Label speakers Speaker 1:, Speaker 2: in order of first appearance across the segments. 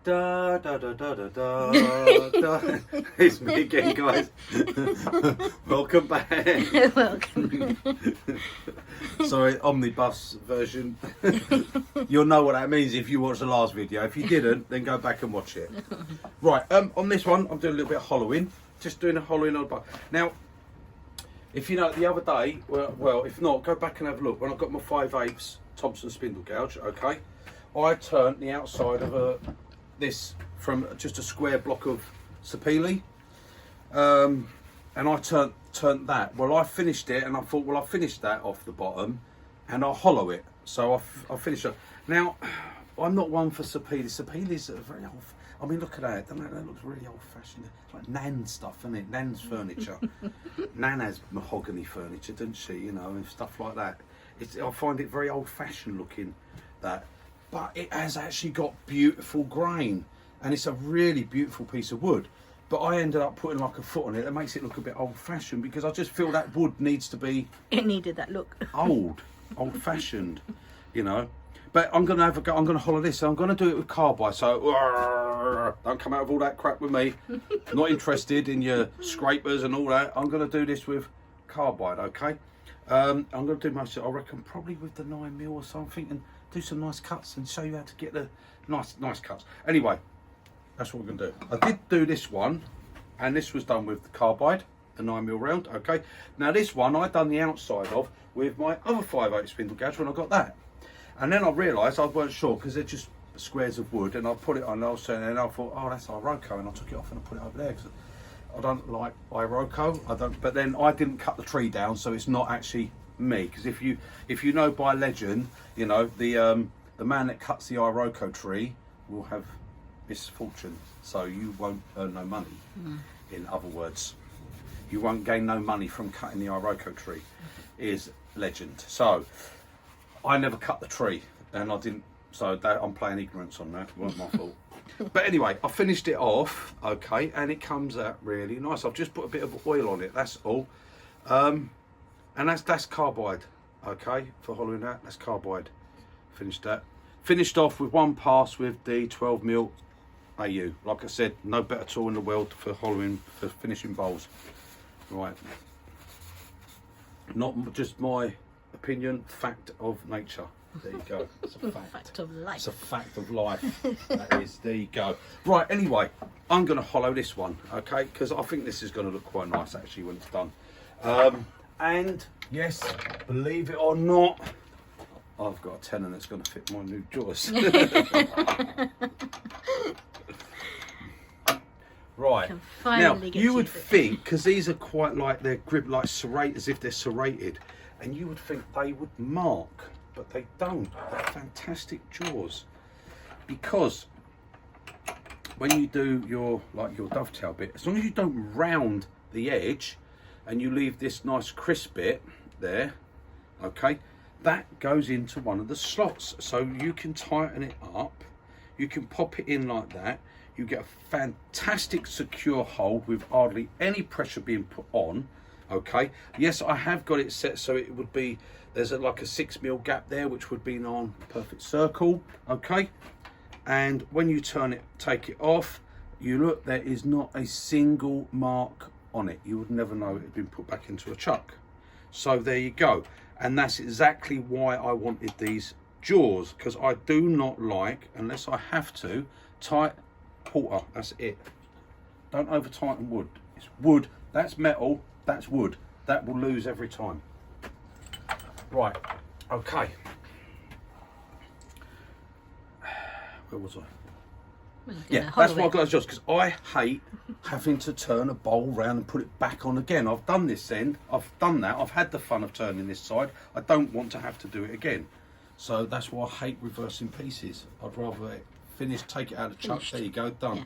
Speaker 1: Da da da da da da da. It's me again, guys. Welcome back.
Speaker 2: Welcome.
Speaker 1: Sorry, omnibus version. You'll know what that means if you watched the last video. If you didn't, then go back and watch it. Right, on this one, I'm doing a little bit of hollowing. Just doing a hollowing on the butt. Now, if you know, the other day, well, if not, go back and have a look. When I got my 5/8 Thompson spindle gouge, okay, I turned the outside of this from just a square block of sapele, and I turned that. Well, I finished it, and I thought, well, I finished that off the bottom, and I'll hollow it. So I finished it. Now, I'm not one for sapele. Sapele's very old. I mean, look at that. That looks really old-fashioned. It's like Nan stuff, isn't it? Nan's furniture. Nan has mahogany furniture, doesn't she? You know, and stuff like that. I find it very old-fashioned looking, that. But it has actually got beautiful grain, and it's a really beautiful piece of wood. But I ended up putting like a foot on it. That makes it look a bit old-fashioned, because I just feel that wood needs to be...
Speaker 2: It needed that look.
Speaker 1: old-fashioned, you know. But I'm going to have a go. I'm going to hollow this. So I'm going to do it with carbide. So don't come out of all that crap with me. Not interested in your scrapers and all that. I'm going to do this with carbide, okay? I'm going to do most of it, I reckon, probably with the 9mm or something, and do some nice cuts and show you how to get the nice cuts. Anyway, that's what we're going to do. I did do this one, and this was done with the carbide, the 9mm round, okay? Now this one I done the outside of with my other 5/8 spindle gouge when I got that. And then I realised I weren't sure, because they're just squares of wood, and I put it on, and I was saying, and I thought, oh, that's Iroko, and I took it off and I put it over there, because I don't like Iroko. But then I didn't cut the tree down, so it's not actually me. Because if you know by legend, you know, the man that cuts the Iroko tree will have misfortune, so you won't earn no money. In other words, you won't gain no money from cutting the Iroko tree, is legend. So I never cut the tree, and I didn't, so I'm playing ignorance on that. It wasn't my fault. But anyway, I finished it off, okay, and it comes out really nice. I've just put a bit of oil on it, that's all. And that's carbide, okay, for hollowing that. That's carbide. Finished that. Finished off with one pass with the 12mm AU. Like I said, no better tool in the world for hollowing, for finishing bowls. Right. Not just my opinion, fact of nature. There you go. It's a fact.
Speaker 2: Fact of life.
Speaker 1: It's a fact of life. That is. There you go. Right. Anyway, I'm going to hollow this one, okay? Because I think this is going to look quite nice actually when it's done. And yes, believe it or not, I've got a tenner that's going to fit my new jaws. Right. Now you would think, because these are quite like, they're gripped like serrated, as if they're serrated, and you would think they would mark, but they don't. They're fantastic jaws, because when you do your dovetail bit, as long as you don't round the edge and you leave this nice crisp bit there, okay, that goes into one of the slots, so you can tighten it up, you can pop it in like that. You get a fantastic secure hold with hardly any pressure being put on. Okay, yes, I have got it set so it would be, there's like a 6mm gap there, which would be on a perfect circle. Okay, and when you turn it, take it off, you look, there is not a single mark on it. You would never know it had been put back into a chuck. So there you go, and that's exactly why I wanted these jaws, because I do not like, unless I have to, tight quarter. That's it. Don't over tighten wood. It's wood, that's metal, that's wood. That will lose every time. Right, okay. Where was I? Yeah, that's why I got just, because I hate having to turn a bowl round and put it back on again. I've done this end, I've done that, I've had the fun of turning this side. I don't want to have to do it again. So that's why I hate reversing pieces. I'd rather finish, take it out of the chuck. There you go, done. Yeah.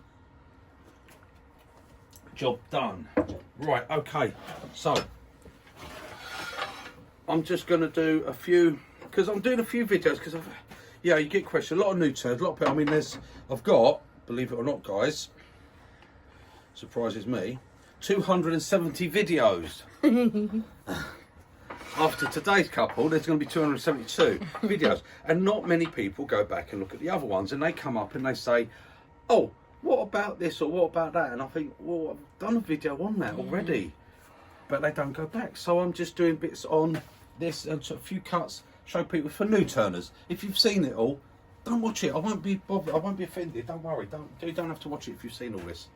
Speaker 1: Job done. Right, okay, so I'm just going to do a few, because I'm doing a few videos, because you get questions, a lot of new turns, a lot of people. I mean, I've got, believe it or not, guys, surprises me, 270 videos. After today's couple, there's going to be 272 videos, and not many people go back and look at the other ones, and they come up and they say, oh, what about this or what about that? And I think, well, I've done a video on that already, but they don't go back. So I'm just doing bits on this and a few cuts, show people for new turners. If you've seen it all, don't watch it. I won't be bothered. I won't be offended. Don't worry. You don't have to watch it if you've seen all this.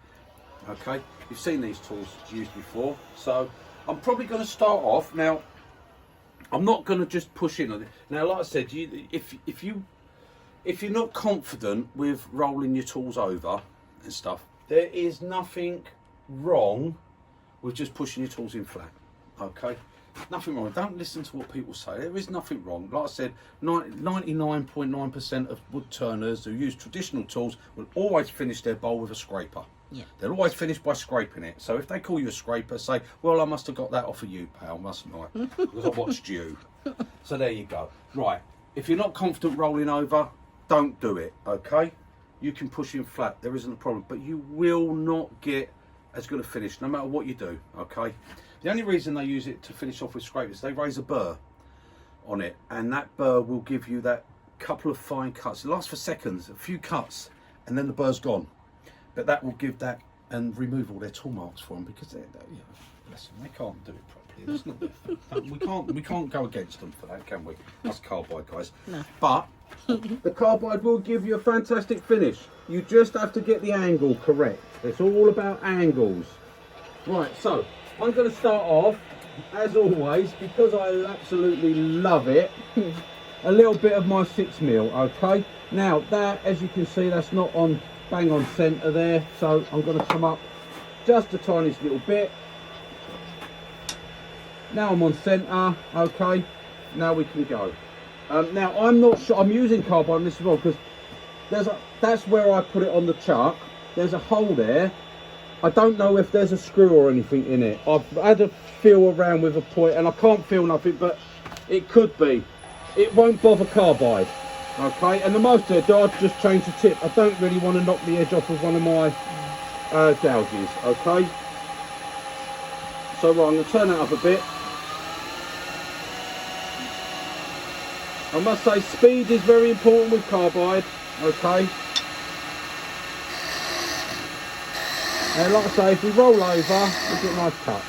Speaker 1: Okay, you've seen these tools used before. So I'm probably going to start off now. I'm not going to just push in on it. Now, like I said, if you're not confident with rolling your tools over and stuff, there is nothing wrong with just pushing your tools in flat. Okay, nothing wrong. Don't listen to what people say. There is nothing wrong. Like I said, 99.9% of wood turners who use traditional tools will always finish their bowl with a scraper.
Speaker 2: Yeah.
Speaker 1: They'll always finish by scraping it. So if they call you a scraper, say, well, I must have got that off of you, pal, mustn't I? Because I watched you. So there you go. Right, if you're not confident rolling over, don't do it, okay? You can push in flat, there isn't a problem, but you will not get as good a finish, no matter what you do, okay? The only reason they use it to finish off with scrapers, they raise a burr on it, and that burr will give you that couple of fine cuts. It lasts for seconds, a few cuts, and then the burr's gone. But that will give that and remove all their tool marks for them, because you know, listen, they can't do it properly. That's not their fault. We can't go against them for that, can we? Us Carbide guys. No. But the Carbide will give you a fantastic finish. You just have to get the angle correct. It's all about angles. Right, so I'm going to start off, as always, because I absolutely love it, a little bit of my 6mm, okay? Now that, as you can see, that's not on bang on centre there, so I'm going to come up just the tiniest little bit. Now I'm on centre, okay, now we can go. Now I'm not sure, I'm using Carbide on this as well, because that's where I put it on the chuck. There's a hole there. I don't know if there's a screw or anything in it. I've had a feel around with a point and I can't feel nothing, but it could be. It won't bother Carbide. Okay, and the most I do, I'll just change the tip. I don't really want to knock the edge off of one of my gouges, okay? So right, I'm going to turn that up a bit. I must say, speed is very important with Carbide, okay? And like I say, if we roll over, we get nice cuts.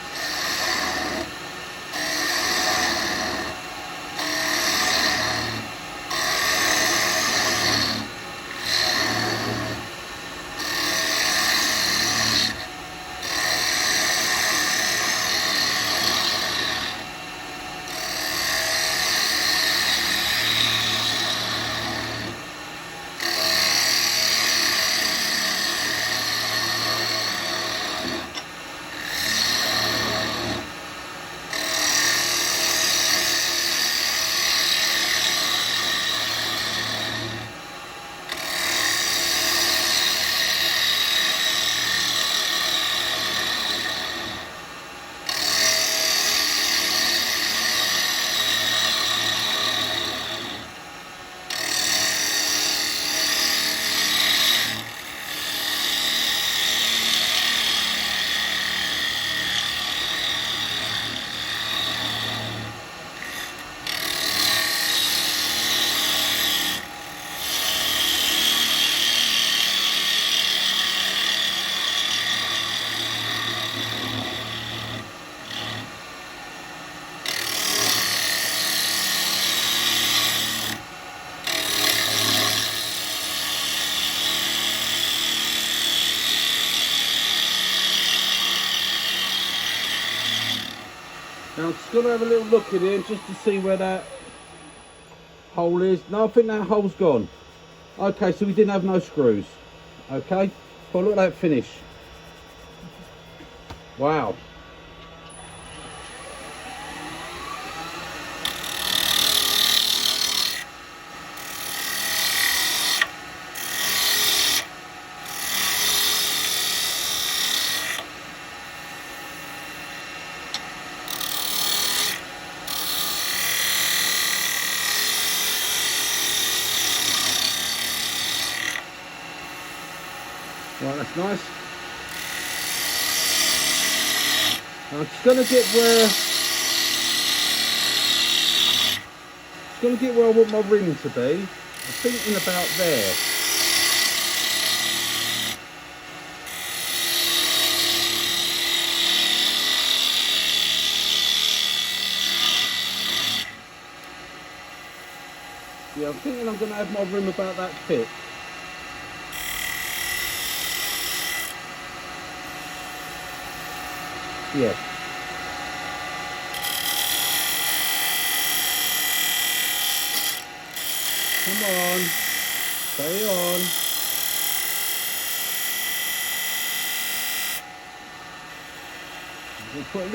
Speaker 1: Now I'm just going to have a little look in here just to see where that hole is. No, I think that hole's gone. Okay, so we didn't have no screws. Okay, well, look at that finish. Wow. Right, that's nice. I'm just going to get where I want my ring to be. I'm thinking about there. Yeah, I'm thinking I'm going to have my room about that thick. Yeah. Come on. Stay on. We'll put a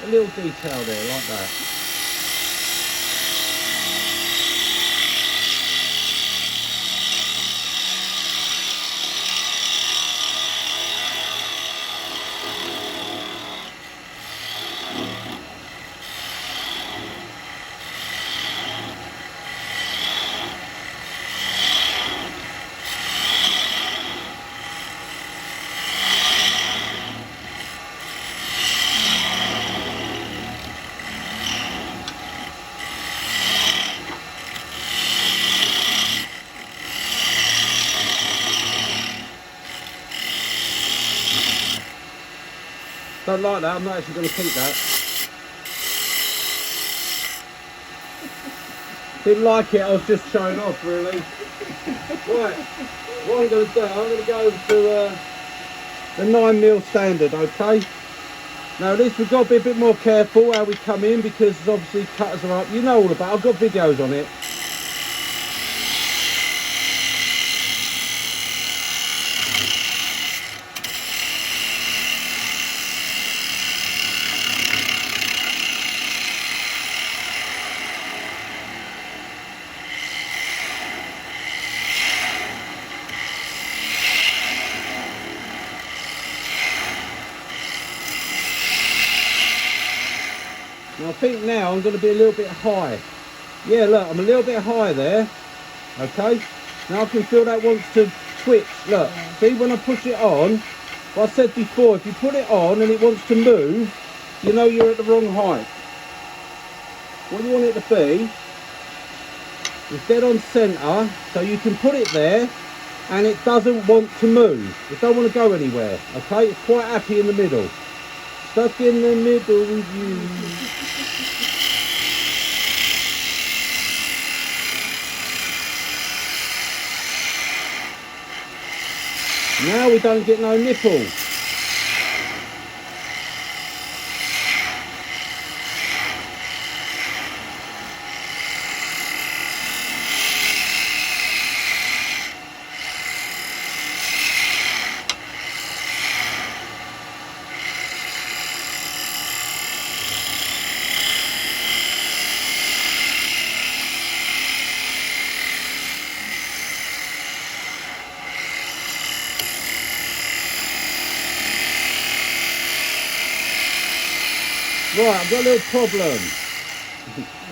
Speaker 1: little detail there like that. Don't like that, I'm not actually going to keep that. Didn't like it, I was just showing off really. Right, what I'm going to do, I'm going to go over to the 9mm standard, okay? Now this, we've got to be a bit more careful how we come in because obviously cutters are up. You know all about it, I've got videos on it. Now I think now I'm going to be a little bit high. Yeah, look, I'm a little bit high there. Okay. Now I can feel that wants to twitch. Look, see when I push it on, what I said before, if you put it on and it wants to move, you know you're at the wrong height. What you want it to be is dead on centre, so you can put it there and it doesn't want to move. It don't want to go anywhere. Okay, it's quite happy in the middle. Stuck in the middle with you. Now we don't get no nipple. Right, I've got a little problem.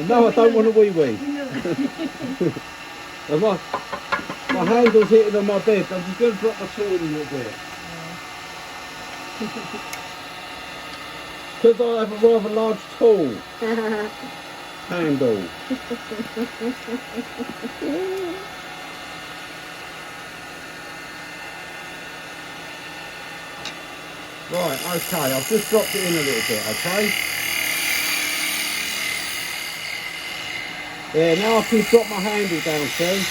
Speaker 1: No, I don't want a wee-wee. And my handle's hitting on my bed. I'm just going to drop my tool in a little bit. Because I have a rather large tool handle. Right, okay, I've just dropped it in a little bit, okay? Yeah, now I can drop my handle down, see?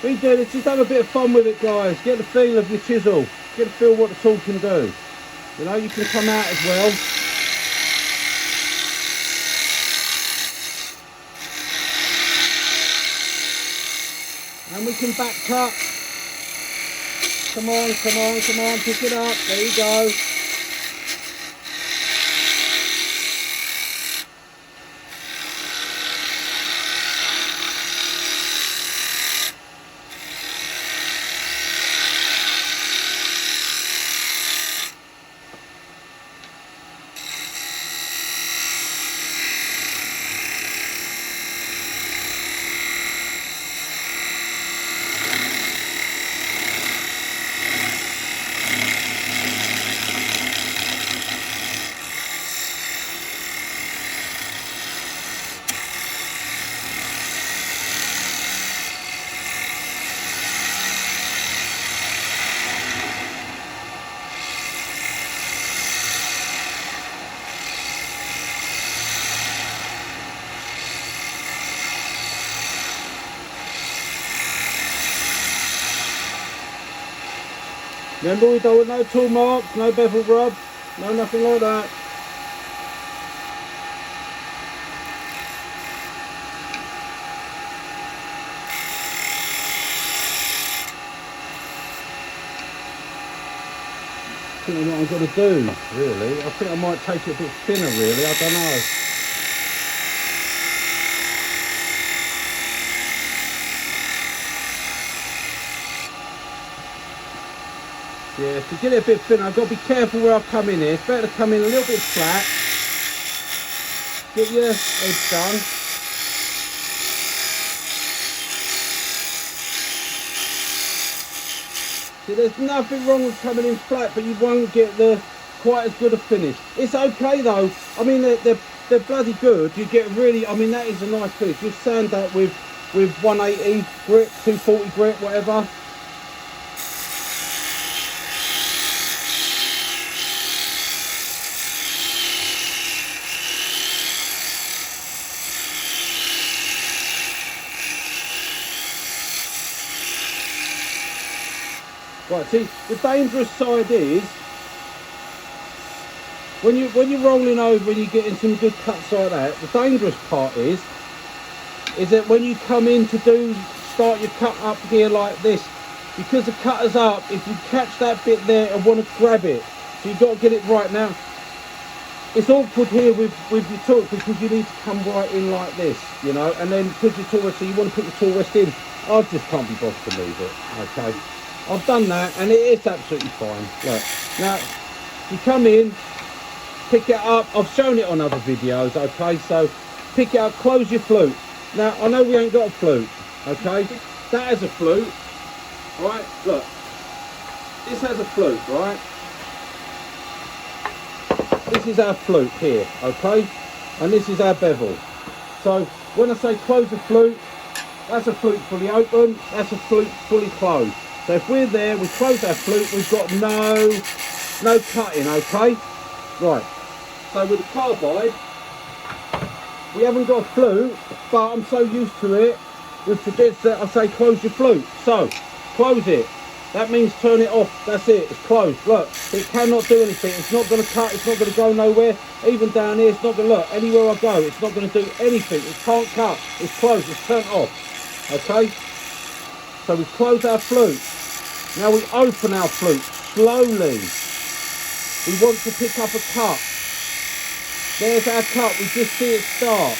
Speaker 1: We do this, just have a bit of fun with it, guys. Get the feel of your chisel. Get the feel what the tool can do. You know, you can come out as well. And we can back cut. Come on, come on, come on, pick it up. There you go. Remember, we don't want no tool marks, no bevel rub, no nothing like that. I think what I'm going to do, really, I think I might take it a bit thinner, really, I don't know. Yeah, to get it a bit thinner, I've got to be careful where I come in here. It's better to come in a little bit flat. Get your edge done. See, there's nothing wrong with coming in flat, but you won't get the quite as good a finish. It's okay though. I mean, they're bloody good. You get really, I mean, that is a nice finish. You sand that with 180 grit, 240 grit, whatever. Right, see, the dangerous side is when you're rolling over and you're getting some good cuts like that, the dangerous part is that when you come in to start your cut up here like this, because the cutter's up, if you catch that bit there and want to grab it, so you've got to get it right. Now, it's awkward here with your tool because you need to come right in like this, you know, and then put your tool rest, so you want to put your tool rest in. I just can't be bothered to leave it, okay. I've done that and it's absolutely fine. Look, now you come in, pick it up. I've shown it on other videos, okay, so pick it up, close your flute. Now I know we ain't got a flute, okay, that has a flute, right, look, this has a flute, right, this is our flute here, okay, and this is our bevel. So when I say close the flute, that's a flute fully open, that's a flute fully closed. So if we're there, we close our flute, we've got no cutting, okay? Right, so with the carbide, we haven't got a flute, but I'm so used to it with this that I say close your flute. So, close it. That means turn it off, that's it, it's closed. Look, it cannot do anything, it's not going to cut, it's not going to go nowhere. Even down here, it's not going to, look, anywhere I go, it's not going to do anything. It can't cut, it's closed, it's turned off, okay? So we close our flute. Now we open our flute slowly. We want to pick up a cut. There's our cut, we just see it start.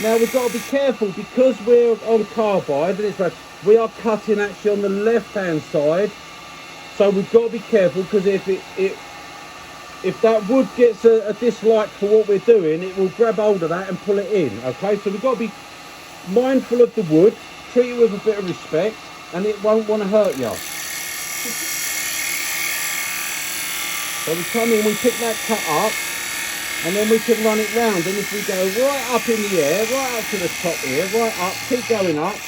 Speaker 1: Now we've got to be careful because we're on carbide, and we are cutting actually on the left hand side. So we've got to be careful because if that wood gets a dislike for what we're doing, it will grab hold of that and pull it in, okay? So we've got to be mindful of the wood, treat it with a bit of respect, and it won't want to hurt you. So we come in, we pick that cut up, and then we can run it round. And if we go right up in the air, right up to the top here, right up, keep going up,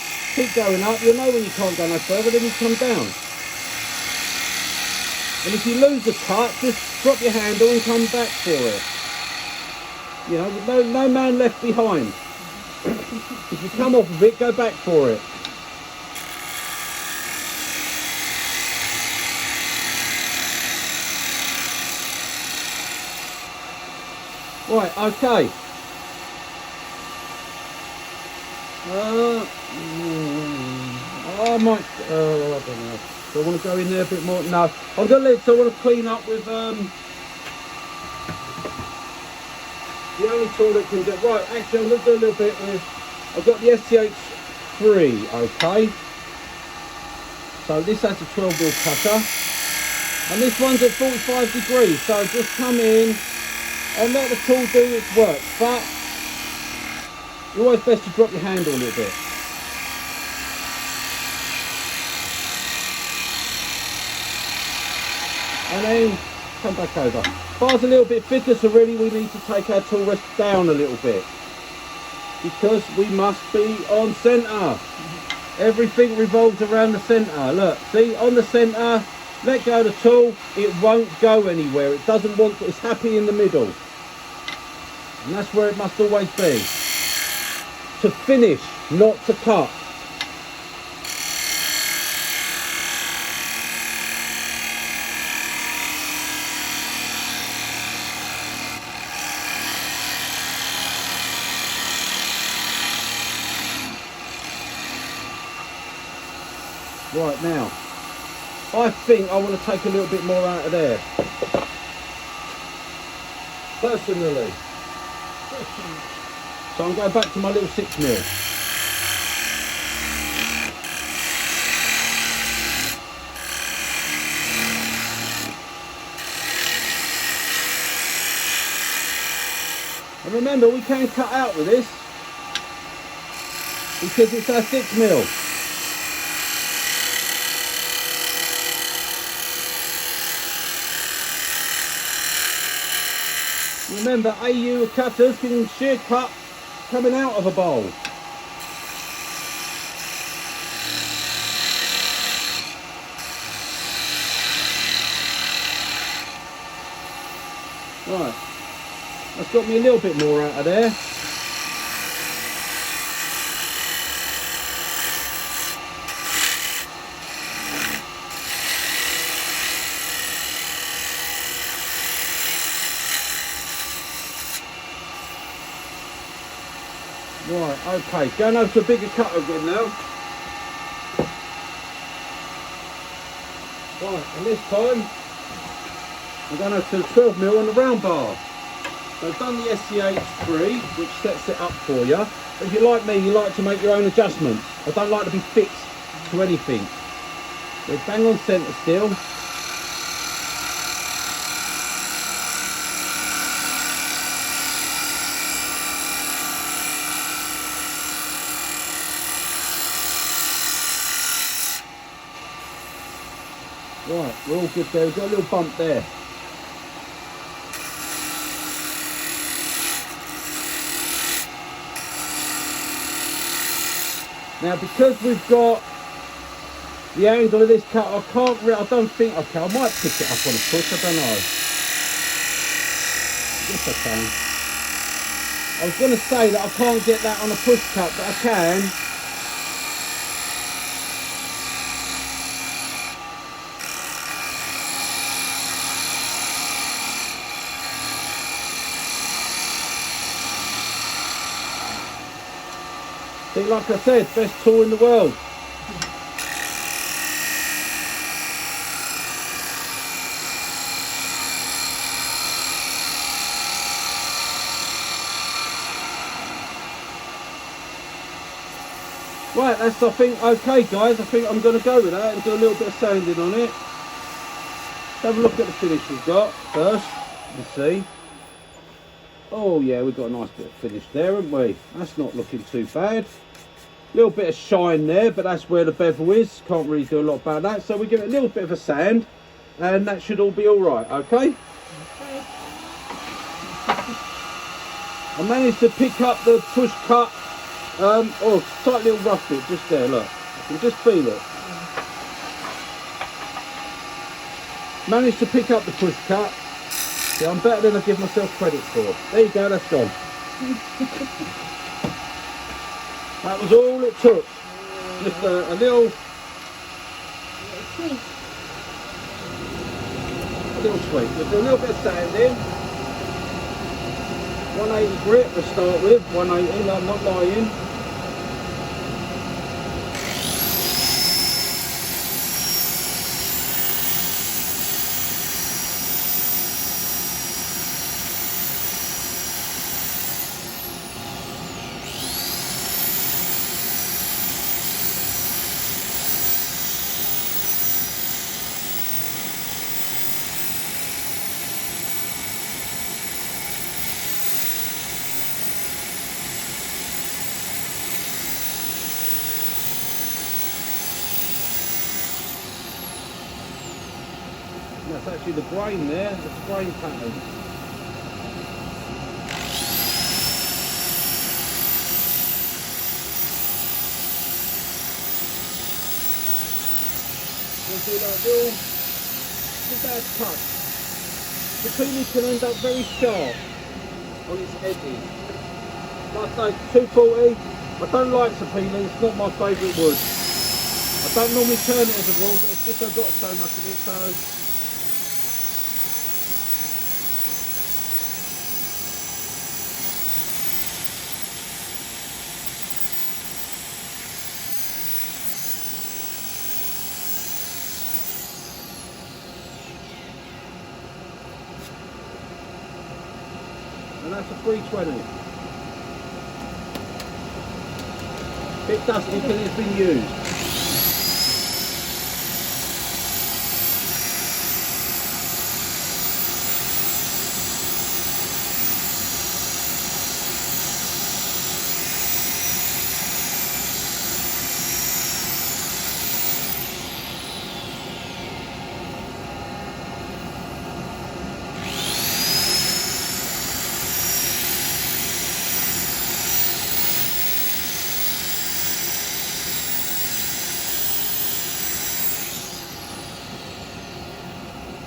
Speaker 1: you'll know when you can't go no further, then you come down. And if you lose the cut, just drop your handle and come back for it. You know, no man left behind. If you come off of it, go back for it. Right, okay. I might, I don't know. Do I want to go in there a bit more? No, I'm going to let, so I want to clean up with, the only tool that can do, right, actually I'm going to do a little bit with, I've got the SCH3, okay. So this has a 12mm cutter, and this one's at 45 degrees, so just come in and let the tool do its work, but it's always best to drop your handle a little bit. And then come back over. Bar's a little bit thicker, so really we need to take our tool rest down a little bit because we must be on centre. Everything revolves around the centre. Look, see, on the centre, let go of the tool, it won't go anywhere. It doesn't want to, it's happy in the middle. And that's where it must always be. To finish, not to cut. Right, now, I think I want to take a little bit more out of there. Personally. So I'm going back to my little 6mm. And remember, we can cut out with this because it's our 6mm. Remember, AU cutters can shear cut coming out of a bowl. Right, that's got me a little bit more out of there. Right, okay, going over to a bigger cutter again now. Right, and this time I'm going over to the 12mm on the round bar. So I've done the SCH3, which sets it up for you. But if you're like me, you like to make your own adjustments. I don't like to be fixed to anything. We're bang on centre still. Right, we're all good there. We've got a little bump there. Now, because we've got the angle of this cut, I don't think I can. I might pick it up on a push, I don't know. Yes, I can. I was going to say that I can't get that on a push cut, but I can. See, like I said, best tool in the world. Right, that's, I think, okay guys, I think I'm going to go with that and do a little bit of sanding on it. Let's have a look at the finish we've got first, let's see. Oh yeah, we've got a nice bit of finish there, haven't we? That's not looking too bad. Little bit of shine there, but that's where the bevel is. Can't really do a lot about that. So we give it a little bit of a sand, and that should all be all right. Okay. I managed to pick up the push cut. Oh, tight little rough bit just there. Look, I can just feel it. Managed to pick up the push cut. Yeah, I'm better than I give myself credit for. There you go. That's gone. That was all it took. Just a little tweak. Just a little bit of sand in. 180 grit to start with. 180, I'm not lying. That's actually the grain there, the grain pattern. We'll do that little bad touch. The peeling can end up very sharp on its edges. Like I say, 240, I don't like peeling, it's not my favourite wood. I don't normally turn it as a rule, but it's just I've got so much of it, so And that's a 320. Bit dusty because it's been used.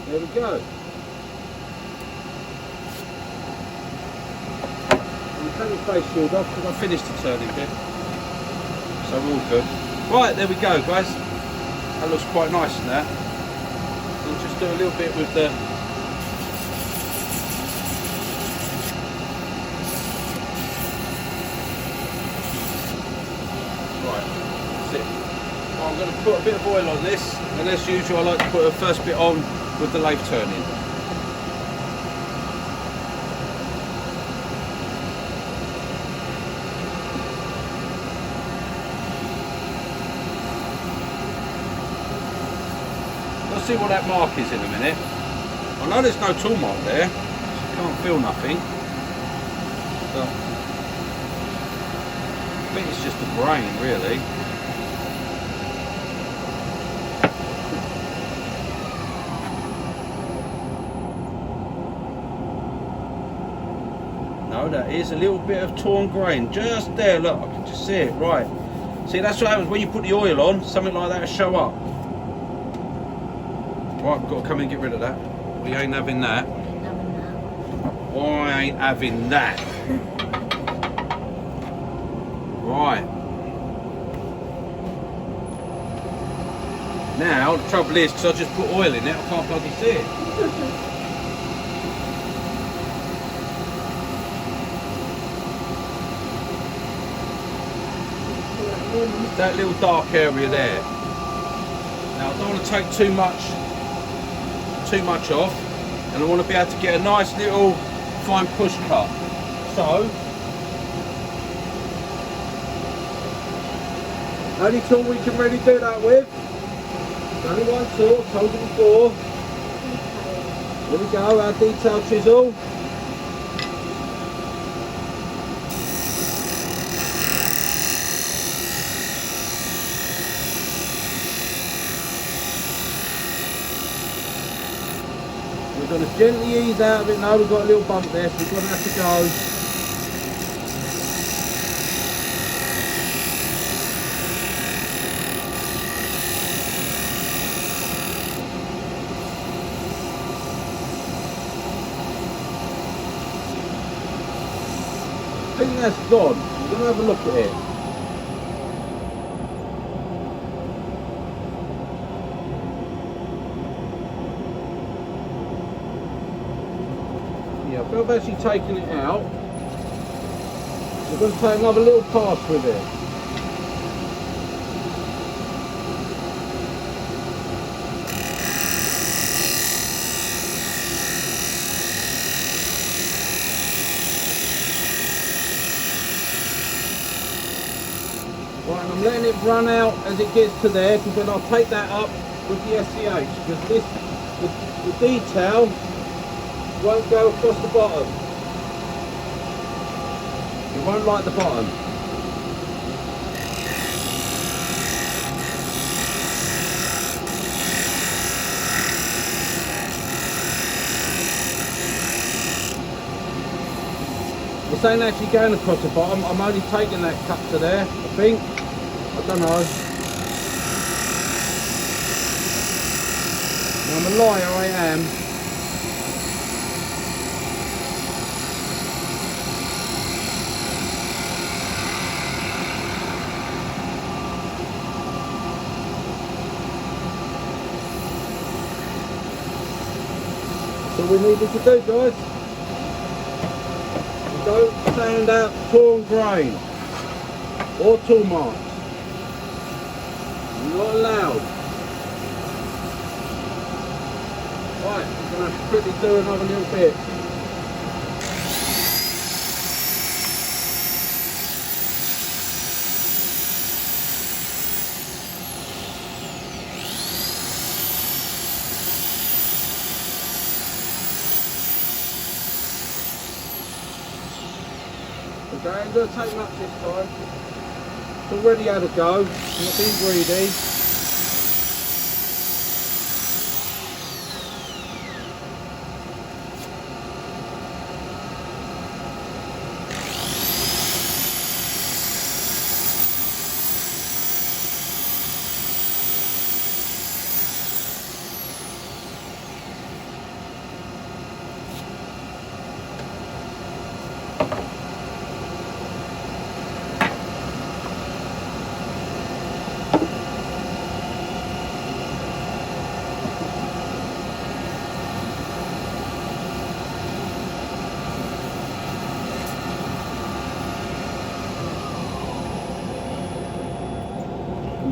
Speaker 1: There we go. I'll take the face shield off because I finished the turning bit. So we're all good. Right, there we go, guys. That looks quite nice in that. We'll just do a little bit with the I'm going to put a bit of oil on this, and as usual I like to put the first bit on with the lathe turning. Let's see what that mark is in a minute. I know there's no tool mark there, so can't feel nothing. But I think it's just the grain really. No, that is a little bit of torn grain just there. Look, I can just see it. Right. See, that's what happens when you put the oil on. Something like that will show up. Right, we've got to come in and get rid of that. We ain't having that. I ain't having that. Right. Now, the trouble is, because I just put oil in it, I can't bloody see it. That little dark area there. Now I don't want to take too much off, and I want to be able to get a nice little fine push cut. So only tool we can really do that with. Only one tool, told you before. Here we go, our detail chisel. We're going to gently ease out of it now. We've got a little bump there, so we're going to have to go. I think that's gone. We're going to have a look at it. I've actually taken it out. We're going to take another little pass with it. Right, and I'm letting it run out as it gets to there, because then I'll take that up with the SCH, because this, the detail won't go across the bottom. It won't like the bottom. This ain't actually going across the bottom. I'm only taking that cut to there, I think. I don't know. I'm a liar, I am. That's all we needed to do, guys. Don't sand out torn grain or tool marks. You're not allowed. Right, I'm going to have to quickly do another little bit. Okay, I'm going to take much this time. It's already had a go. I'm not being greedy.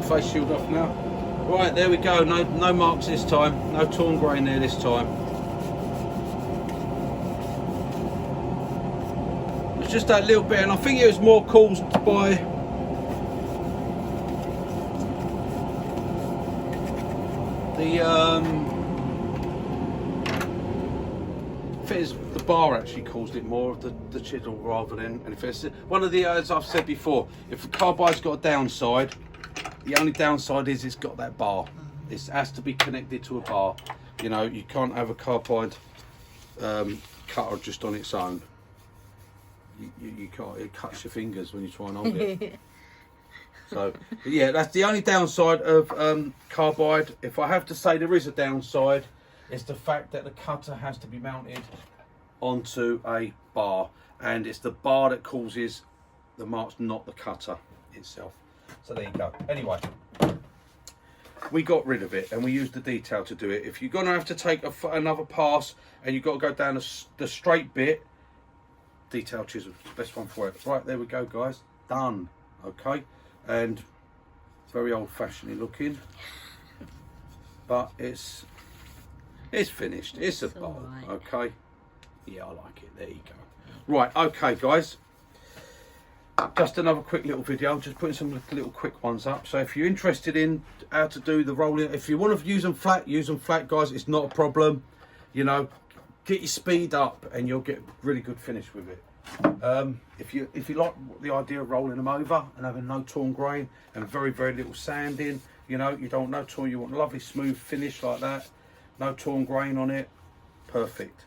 Speaker 1: Face shield off now. Right, there we go. No marks this time. No torn grain there this time. It's just that little bit, and I think it was more caused by the I think it's the bar actually caused it more of the chisel rather than anything. It's one of the, as I've said before, if the carbide's got a downside, the only downside is it's got that bar. It has to be connected to a bar. You know, you can't have a carbide cutter just on its own. You can't. It cuts your fingers when you try and hold it. So, yeah, that's the only downside of carbide. If I have to say there is a downside, it's the fact that the cutter has to be mounted onto a bar, and it's the bar that causes the marks, not the cutter itself. So there you go. Anyway, we got rid of it and we used the detail to do it. If you're going to have to take another pass and you've got to go down the straight bit, detail chisel, best one for it. Right, there we go, guys. Done. Okay. And very old-fashioned looking, but it's finished. It's a bowl. Right. Okay. Yeah, I like it. There you go. Right. Okay, guys. Just another quick little video, just putting some little quick ones up. So if you're interested in how to do the rolling, if you want to use them flat, guys. It's not a problem. You know, get your speed up and you'll get really good finish with it. If you like the idea of rolling them over and having no torn grain and very little sanding, you know, you don't want no torn, you want a lovely smooth finish like that, no torn grain on it, perfect.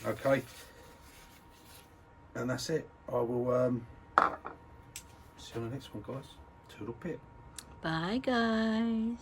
Speaker 1: Okay, and that's it. I will see you on the next one, guys. Toodle pip.
Speaker 2: Bye, guys.